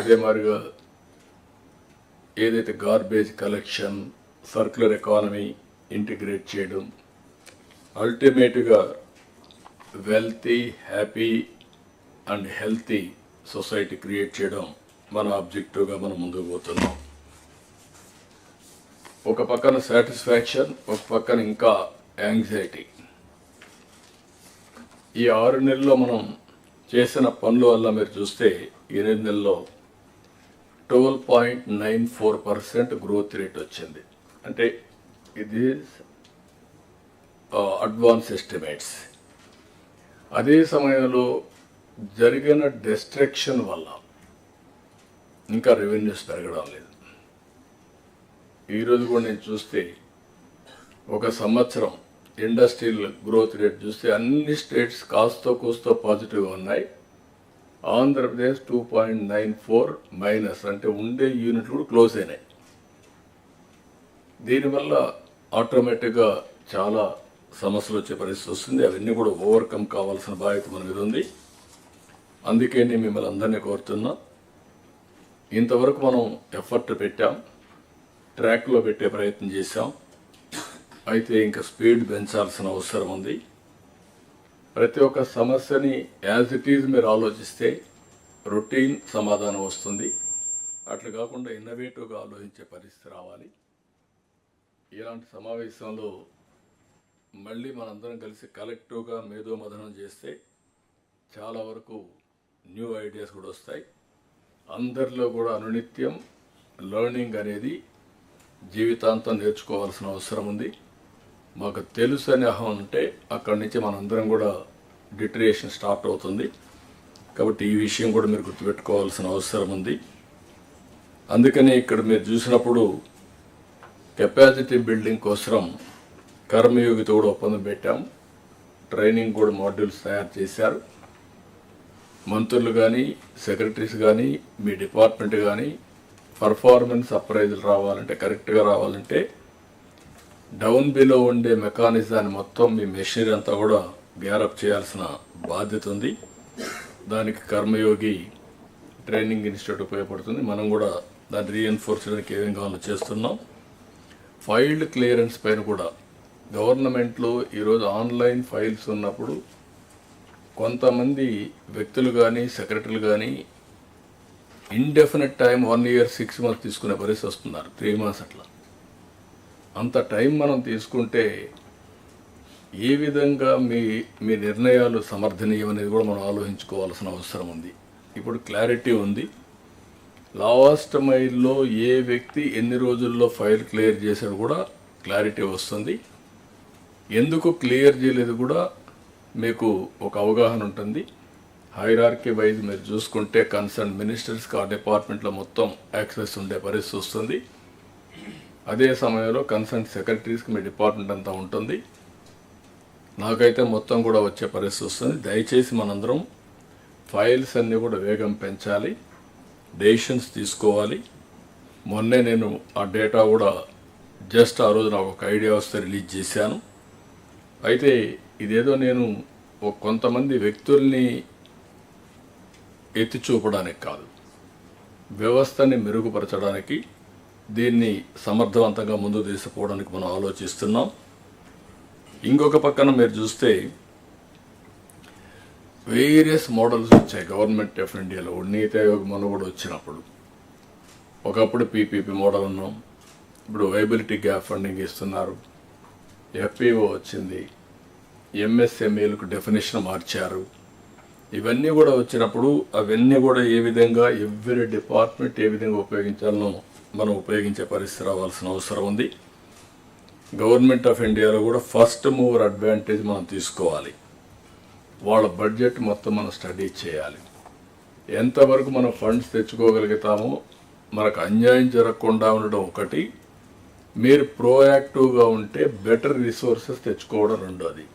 అదే మాదిరిగా ఏదైతే garbage collection, circular economy integrate చేయడం, అల్టిమేట్గా wealthy, happy and healthy society create చేయడం మన ఆబ్జెక్టివ్గా మనం ముందుకు పోతున్నాం. ఒక పక్కన సాటిస్ఫాక్షన్, ఒక పక్కన ఇంకా యాంగ్జైటీ. ఈ 6 నెలల్లో మనం చేసిన పనుల వల్ల మీరు చూస్తే 8 నెలల్లో 12.94% గ్రోత్ రేట్ వచ్చింది. అంటే ఇది అడ్వాన్స్ ఎస్టిమేట్స్. అదే సమయంలో జరిగిన డిస్ట్రక్షన్ వల్ల ఇంకా రెవెన్యూస్ పెరగడం లేదు. ఈరోజు కూడా నేను చూస్తే ఒక సంవత్సరం ఇండస్ట్రియల్ గ్రోత్ రేట్ చూస్తే అన్ని స్టేట్స్ కాస్తో కూస్తో పాజిటివ్గా ఉన్నాయి. ఆంధ్రప్రదేశ్ 2.94 మైనస్, అంటే ఉండే యూనిట్లు కూడా క్లోజ్ అయినాయి. దీనివల్ల ఆటోమేటిక్గా చాలా సమస్యలు వచ్చే పరిస్థితి వస్తుంది. అవన్నీ కూడా ఓవర్కమ్ కావాల్సిన బాధ్యత మన మీద ఉంది. అందుకే నేను మిమ్మల్ని అందరినీ కోరుతున్నా, ఇంతవరకు మనం ఎఫర్ట్ పెట్టాం, ట్రాక్లో పెట్టే ప్రయత్నం చేశాం. అయితే ఇంకా స్పీడ్ పెంచాల్సిన అవసరం ఉంది. ప్రతి ఒక్క సమస్యని యాజ్ ఇట్ ఈజ్ మీరు ఆలోచిస్తే రొటీన్ సమాధానం వస్తుంది. అట్లా కాకుండా ఇన్నోవేటివ్గా ఆలోచించే పరిస్థితి రావాలి. ఇలాంటి సమావేశంలో మళ్ళీ మనందరం కలిసి కలెక్టివ్గా మేధోమథనం చేస్తే చాలా వరకు న్యూ ఐడియాస్ కూడా వస్తాయి. అందరిలో కూడా అనునిత్యం లెర్నింగ్ అనేది జీవితాంతం నేర్చుకోవాల్సిన అవసరం ఉంది. మాకు తెలుసు అని అహం ఉంటే అక్కడి నుంచి మనందరం కూడా డిటరేషన్ స్టార్ట్ అవుతుంది. కాబట్టి ఈ విషయం కూడా మీరు గుర్తుపెట్టుకోవాల్సిన అవసరం ఉంది. అందుకని ఇక్కడ మీరు చూసినప్పుడు కెపాసిటీ బిల్డింగ్ కోసం కర్మయోగితో కూడా ఒప్పందం పెట్టాం. ట్రైనింగ్ కూడా మాడ్యూల్స్ తయారు చేశారు. మంత్రులు కానీ, సెక్రటరీస్ కానీ, మీ డిపార్ట్మెంట్ కానీ పర్ఫార్మెన్స్ అప్రైజల్ రావాలంటే, కరెక్ట్గా రావాలంటే డౌన్ బిలో ఉండే మెకానిజాన్ని మొత్తం మీ మెషినరీ అంతా కూడా గ్యారప్ చేయాల్సిన బాధ్యత ఉంది. దానికి కర్మయోగి ట్రైనింగ్ ఇన్స్టిట్యూట్ ఉపయోగపడుతుంది. మనం కూడా దాన్ని రీఎన్ఫోర్స్ చేయడానికి ఏమేం కావాలో చేస్తున్నాం. ఫైల్డ్ క్లియరెన్స్ పైన కూడా గవర్నమెంట్లో ఈరోజు ఆన్లైన్ ఫైల్స్ ఉన్నప్పుడు కొంతమంది వ్యక్తులు కానీ, సెక్రటరీలు కానీ ఇండెఫినెట్ టైం 1 year 6 months తీసుకునే పరిస్థితి వస్తున్నారు. 3 months అట్లా. అంత టైం మనం తీసుకుంటే ఏ విధంగా మీ నిర్ణయాలు సమర్థనీయం అనేది కూడా మనం ఆలోచించుకోవాల్సిన అవసరం ఉంది. ఇప్పుడు క్లారిటీ ఉంది. లాస్ట్ మైల్లో ఏ వ్యక్తి ఎన్ని రోజుల్లో ఫైల్ క్లియర్ చేశాడు కూడా క్లారిటీ వస్తుంది. ఎందుకు క్లియర్ చేయలేదు కూడా మీకు ఒక అవగాహన ఉంటుంది. హైరార్కీ వైజ్ మీరు చూసుకుంటే కన్సర్న్ మినిస్టర్స్కి ఆ డిపార్ట్మెంట్లో మొత్తం యాక్సెస్ ఉండే పరిస్థితి వస్తుంది. అదే సమయంలో కన్సర్న్ సెక్రటరీస్కి మీ డిపార్ట్మెంట్ అంతా ఉంటుంది. నాకైతే మొత్తం కూడా వచ్చే పరిస్థితి వస్తుంది. దయచేసి మనందరం ఫైల్స్ అన్నీ కూడా వేగం పెంచాలి, డెసిషన్స్ తీసుకోవాలి. మొన్నే నేను ఆ డేటా కూడా జస్ట్ ఆ రోజు నాకు ఒక ఐడియా వస్తే రిలీజ్ చేశాను. అయితే ఇదేదో నేను కొంతమంది వ్యక్తుల్ని ఎత్తి చూపడానికి కాదు, వ్యవస్థని మెరుగుపరచడానికి, దీన్ని సమర్థవంతంగా ముందుకు తీసుకుపోవడానికి మనం ఆలోచిస్తున్నాం. ఇంకొక పక్కన మీరు చూస్తే వేరియస్ మోడల్స్ వచ్చాయి గవర్నమెంట్ ఆఫ్ ఇండియాలో. నీతి ఆయోగ్ మనం కూడా వచ్చినప్పుడు ఒకప్పుడు పీపీపీ మోడల్ ఉన్నాం, ఇప్పుడు వైబిలిటీ గ్యాప్ ఫండింగ్ ఇస్తున్నారు, ఎఫ్పిఓ వచ్చింది, ఎంఎస్ఎంఈలకు డెఫినేషన్ మార్చారు. ఇవన్నీ కూడా వచ్చినప్పుడు అవన్నీ కూడా ఏ విధంగా ఎవ్రీ డిపార్ట్మెంట్ ఏ విధంగా ఉపయోగించాలనో మనం ఉపయోగించే పరిస్థితి రావాల్సిన అవసరం ఉంది. గవర్నమెంట్ ఆఫ్ ఇండియాలో కూడా ఫస్ట్ మూవర్ అడ్వాంటేజ్ మనం తీసుకోవాలి. వాళ్ళ బడ్జెట్ మొత్తం మనం స్టడీ చేయాలి. ఎంతవరకు మనం ఫండ్స్ తెచ్చుకోగలుగుతామో, మనకు అన్యాయం జరగకుండా ఉండడం ఒకటి, మీరు ప్రోయాక్టివ్గా ఉంటే బెటర్ రిసోర్సెస్ తెచ్చుకోవడం రెండోది.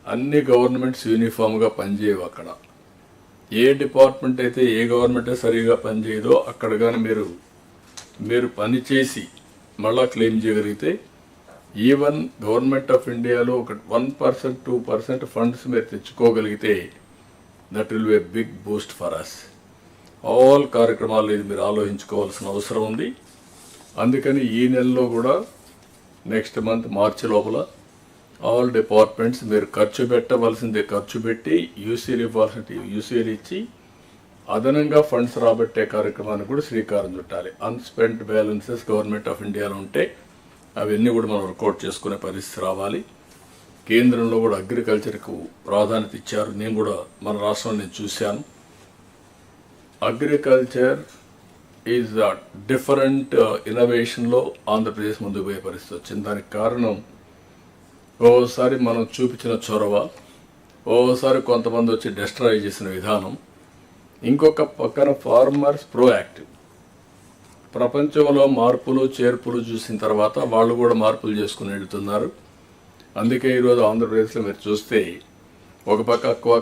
అన్ని గవర్నమెంట్స్ యూనిఫామ్గా పనిచేయవు. అక్కడ ఏ డిపార్ట్మెంట్ అయితే ఏ గవర్నమెంట్ సరిగా పనిచేయదో అక్కడ కానీ మీరు పనిచేసి మళ్ళా క్లెయిమ్ చేయగలిగితే, ఈవెన్ గవర్నమెంట్ ఆఫ్ ఇండియాలో ఒక 1% 2% ఫండ్స్ మీరు తెచ్చుకోగలిగితే that will be a big boost for us. All కార్యక్రమాలు ఇది మీరు ఆలోచించుకోవాల్సిన అవసరం ఉంది. అందుకని ఈ నెలలో కూడా నెక్స్ట్ మంత్ మార్చి లోపల ఆల్ డిపార్ట్మెంట్స్ మీరు ఖర్చు పెట్టవలసిందే ఖర్చు పెట్టి యూసీలు ఇవ్వాల్సిన యూసీలు ఇచ్చి అదనంగా ఫండ్స్ రాబట్టే కార్యక్రమానికి కూడా శ్రీకారం చుట్టాలి. అన్స్పెంట్ బ్యాలెన్సెస్ గవర్నమెంట్ ఆఫ్ ఇండియాలో ఉంటే అవన్నీ కూడా మనం వర్కౌట్ చేసుకునే పరిస్థితి రావాలి. కేంద్రంలో కూడా అగ్రికల్చర్కు ప్రాధాన్యత ఇచ్చారు. నేను కూడా మన రాష్ట్రంలో నేను చూశాను. అగ్రికల్చర్ ఈజ్ డిఫరెంట్ ఇన్నోవేషన్లో ఆంధ్రప్రదేశ్ ముందుకు పోయే పరిస్థితి వచ్చింది. దానికి కారణం ఓసారి మనం చూపించిన చొరవ, ఓసారి కొంతమంది వచ్చి డిస్ట్రాయ్ చేసిన విధానం, ఇంకొక పక్కన ఫార్మర్స్ ప్రోయాక్టివ్. ప్రపంచంలో మార్పులు చేర్పులు చూసిన తర్వాత వాళ్ళు కూడా మార్పులు చేసుకుని వెళ్తున్నారు. అందుకే ఈరోజు ఆంధ్రప్రదేశ్లో మీరు చూస్తే ఒక పక్క అక్వా